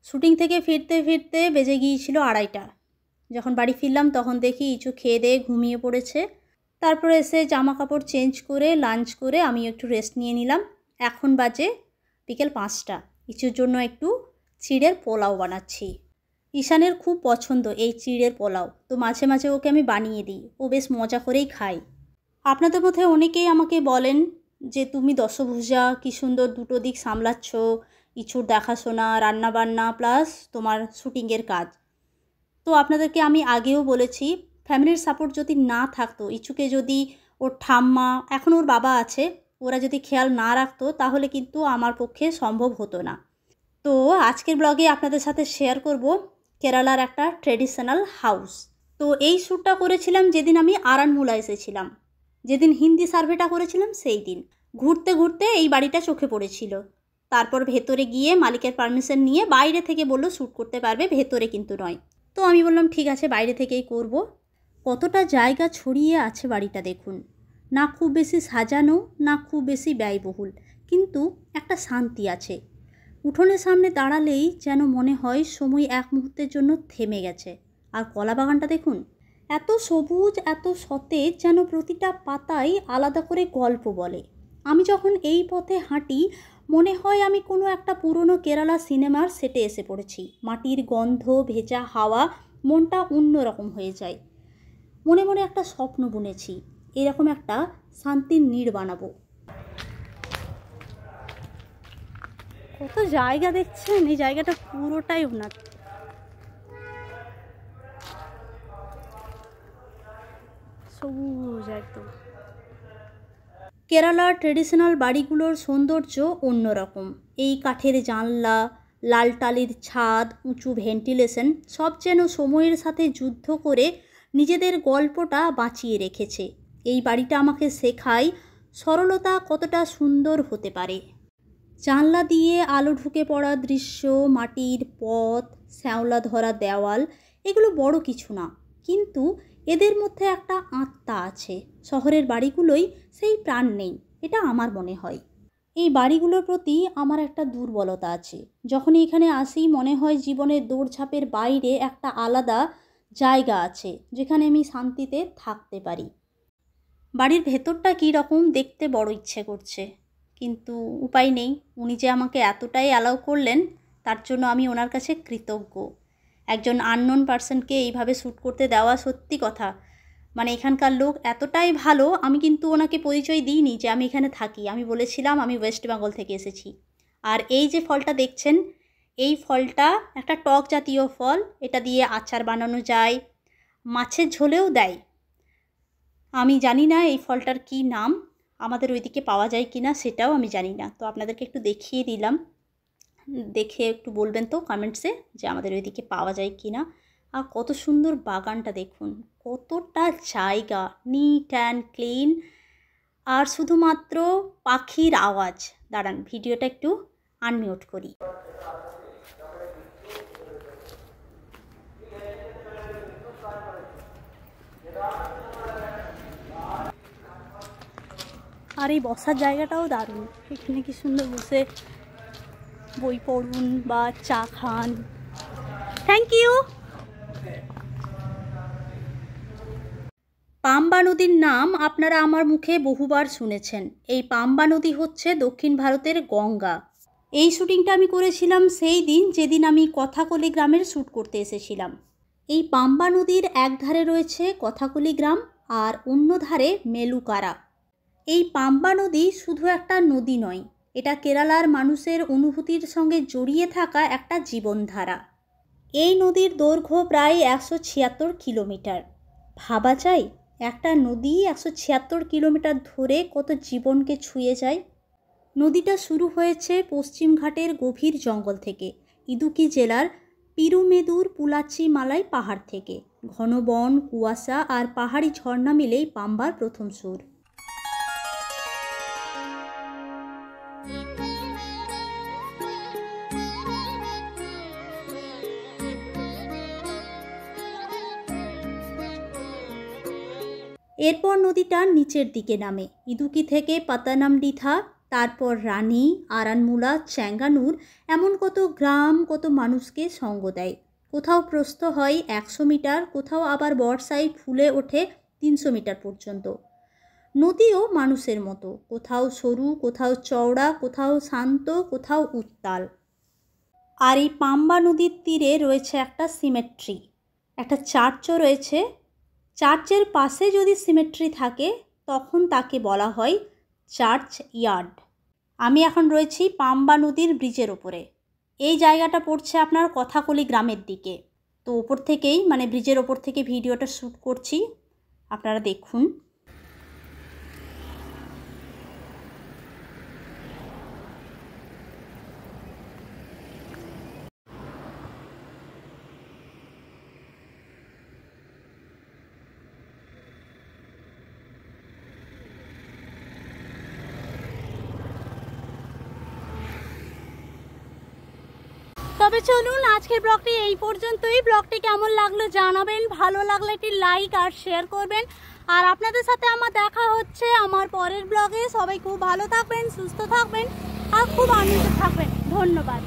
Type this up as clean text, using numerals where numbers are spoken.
Shooting থেকে ফিরতে ফিরতে বেজে গিয়েছিল 2:30। যখন বাড়ি ফিরলাম তখন দেখি ইচু খেয়ে দিয়ে ঘুমিয়ে পড়েছে। তারপরে এসে জামা কাপড় চেঞ্জ করে লাঞ্চ করে আমি একটু রেস্ট নিয়ে নিলাম। এখন বাজে বিকেল 5টা। ইচুর জন্য একটু চিড়ের পোলাও বানাচ্ছি। ঈশানের খুব পছন্দ এই চিড়ের পোলাও, তো মাঝে মাঝে ওকে আমি বানিয়ে দিই, ও বেশ মজা করেই খায়। আপনাদের মধ্যে অনেকেই আমাকে বলেন যে তুমি দশভুজা কী সুন্দর দুটো দিক সামলাচ্ছ, ইচুর দেখাশোনা, রান্নাবান্না প্লাস তোমার শুটিংয়ের কাজ। তো আপনাদেরকে আমি আগেও বলেছি, ফ্যামিলির সাপোর্ট যদি না থাকতো, ইচুকে যদি ওর ঠাম্মা, এখন ওর বাবা আছে, ওরা যদি খেয়াল না রাখতো তাহলে কিন্তু আমার পক্ষে সম্ভব হতো না। তো আজকের ব্লগে আপনাদের সাথে শেয়ার করব কেরালার একটা ট্রেডিশনাল হাউস। তো এই শ্যুটটা করেছিলাম যেদিন আমি আরানমুলা এসেছিলাম, যেদিন হিন্দি সার্ভেটা করেছিলাম সেই দিন। ঘুরতে ঘুরতে এই বাড়িটা চোখে পড়েছিল। তারপর ভেতরে গিয়ে মালিকের পারমিশন নিয়ে বাইরে থেকে বললো শ্যুট করতে পারবে, ভেতরে কিন্তু নয়। তো আমি বললাম ঠিক আছে, বাইরে থেকেই করব। কতটা জায়গা ছড়িয়ে আছে বাড়িটা দেখুন। না খুব বেশি সাজানো, না খুব বেশি ব্যয়বহুল, কিন্তু একটা শান্তি আছে। উঠোনের সামনে দাঁড়ালেই যেন মনে হয় সময় এক মুহূর্তের জন্য থেমে গেছে। আর কলা বাগানটা দেখুন, এত সবুজ, এত সতেজ, যেন প্রতিটা পাতাই আলাদা করে গল্প বলে। আমি যখন এই পথে হাঁটি মনে হয় আমি কোনো একটা পুরনো কেরালা সিনেমার সেটে এসে পড়েছি। মাটির গন্ধ, ভেজা হাওয়া, মনটা অন্যরকম হয়ে যায়। মনে মনে একটা স্বপ্ন বুনেছি, এরকম একটা শান্তির নীড় বানাবো। কত জায়গা দেখছেন, এই জায়গাটা পুরোটাই ওনার। সবুজ একদম। কেরালার ট্রেডিশনাল বাড়িগুলোর সৌন্দর্য অন্যরকম। এই কাঠের জানলা, লাল টালির ছাদ, উঁচু ভেন্টিলেশন, সব যেন সময়ের সাথে যুদ্ধ করে নিজেদের গল্পটা বাঁচিয়ে রেখেছে। এই বাড়িটা আমাকে শেখায় সরলতা কতটা সুন্দর হতে পারে। জানলা দিয়ে আলো ঢুকে পড়া দৃশ্য, মাটির পথ, শ্যাওলা ধরা দেওয়াল, এগুলো বড় কিছু না, কিন্তু এদের মধ্যে একটা আত্মা আছে। শহরের বাড়িগুলোই সেই প্রাণ নেই, এটা আমার মনে হয়। এই বাড়িগুলোর প্রতি আমার একটা দুর্বলতা আছে। যখনই এখানে আসি মনে হয় জীবনের দৌড়ঝাঁপের বাইরে একটা আলাদা জায়গা আছে যেখানে আমি শান্তিতে থাকতে পারি। বাড়ির ভেতরটা কী রকম দেখতে বড় ইচ্ছে করছে, কিন্তু উপায় নেই। উনি যে আমাকে এতটাই অ্যালাউ করলেন তার জন্য আমি ওনার কাছে কৃতজ্ঞ। একজন আননোন পার্সনকে এইভাবে শ্যুট করতে দেওয়া, সত্যি কথা, মানে এখানকার লোক এতটাই ভালো। আমি কিন্তু ওনাকে পরিচয় দিইনি যে আমি এখানে থাকি, আমি বলেছিলাম আমি ওয়েস্ট বেঙ্গল থেকে এসেছি। আর এই যে ফলটা দেখছেন, এই ফলটা একটা টক জাতীয় ফল, এটা দিয়ে আচার বানানো যায়, মাছের ঝোলেও দেয়। আমি জানি না এই ফলটার কি নাম, আমাদের ওইদিকে পাওয়া যায় কি না সেটাও আমি জানি না। তো আপনাদেরকে একটু দেখিয়ে দিলাম, দেখে একটু বলবেন তো কমেন্টসে যে আমাদের ওইদিকে পাওয়া যায় কি না। আর কত সুন্দর বাগানটা দেখুন, কতটা জায়গা, নিট অ্যান্ড ক্লিন, আর শুধুমাত্র পাখির আওয়াজ। দাঁড়ান ভিডিওটা একটু আনমিউট করি। আর এই বসার জায়গাটাও দারুণ, এখানে কি সুন্দর বসে বই পড়ুন বা চা খান। Thank you. পাম্বা নদীর নাম আপনারা আমার মুখে বহুবার শুনেছেন। এই পাম্বা নদী হচ্ছে দক্ষিণ ভারতের গঙ্গা। এই শ্যুটিংটা আমি করেছিলাম সেই দিন যেদিন আমি কথাকলি গ্রামের শ্যুট করতে এসেছিলাম। এই পাম্বা নদীর এক ধারে রয়েছে কথাকলি গ্রাম আর অন্য ধারে মেলুকারা। এই পাম্বা নদী শুধু একটা নদী নয়, এটা কেরালার মানুষের অনুভূতির সঙ্গে জড়িয়ে থাকা একটা জীবনধারা। এই নদীর দৈর্ঘ্য প্রায় 176 কিলোমিটার। ভাবা যায় একটা নদী 176 কিলোমিটার ধরে কত জীবনকে ছুঁয়ে যায়। নদীটা শুরু হয়েছে পশ্চিম ঘাটের গভীর জঙ্গল থেকে, ইদুকি জেলার পিরুমেদুর পুলাচি মালাই পাহাড় থেকে। ঘন বন, কুয়াশা আর পাহাড়ি ঝর্ণা মিলেই পাম্বার প্রথম সুর। এরপর নদীটা নিচের দিকে নামে, ইদুকি থেকে পাতানামডিথা, তারপর রানী, আরানমুলা, চ্যাঙ্গানুর, এমন কত গ্রাম, কত মানুষকে সঙ্গ দেয়। কোথাও প্রস্থ হয় 100 মিটার, কোথাও আবার বর্ষায় ফুলে ওঠে 300 মিটার পর্যন্ত। নদীও মানুষের মতো, কোথাও সরু, কোথাও চওড়া, কোথাও শান্ত, কোথাও উত্তাল। আর এই পাম্বা নদীর তীরে রয়েছে একটা সিমেট্রি, একটা চার্চও রয়েছে। চার্চের পাশে যদি সিমেট্রি থাকে তখন তাকে বলা হয় চার্চ ইয়ার্ড। আমি এখন রয়েছি পাম্বা নদীর ব্রিজের ওপরে। এই জায়গাটা পড়ছে আপনার কথাকলি গ্রামের দিকে। তো ওপর থেকেই, মানে ব্রিজের ওপর থেকে ভিডিওটা শ্যুট করছি, আপনারা দেখুন। তবে চলুন, আজকের ব্লগটি এই পর্যন্তই। ব্লগটি কেমন লাগলো জানাবেন, ভালো লাগলে একটি লাইক আর শেয়ার করবেন। আর আপনাদের সাথে আমার দেখা হচ্ছে আমার পরের ব্লগে। সবাই খুব ভালো থাকবেন, সুস্থ থাকবেন আর খুব আনন্দ থাকবেন। ধন্যবাদ।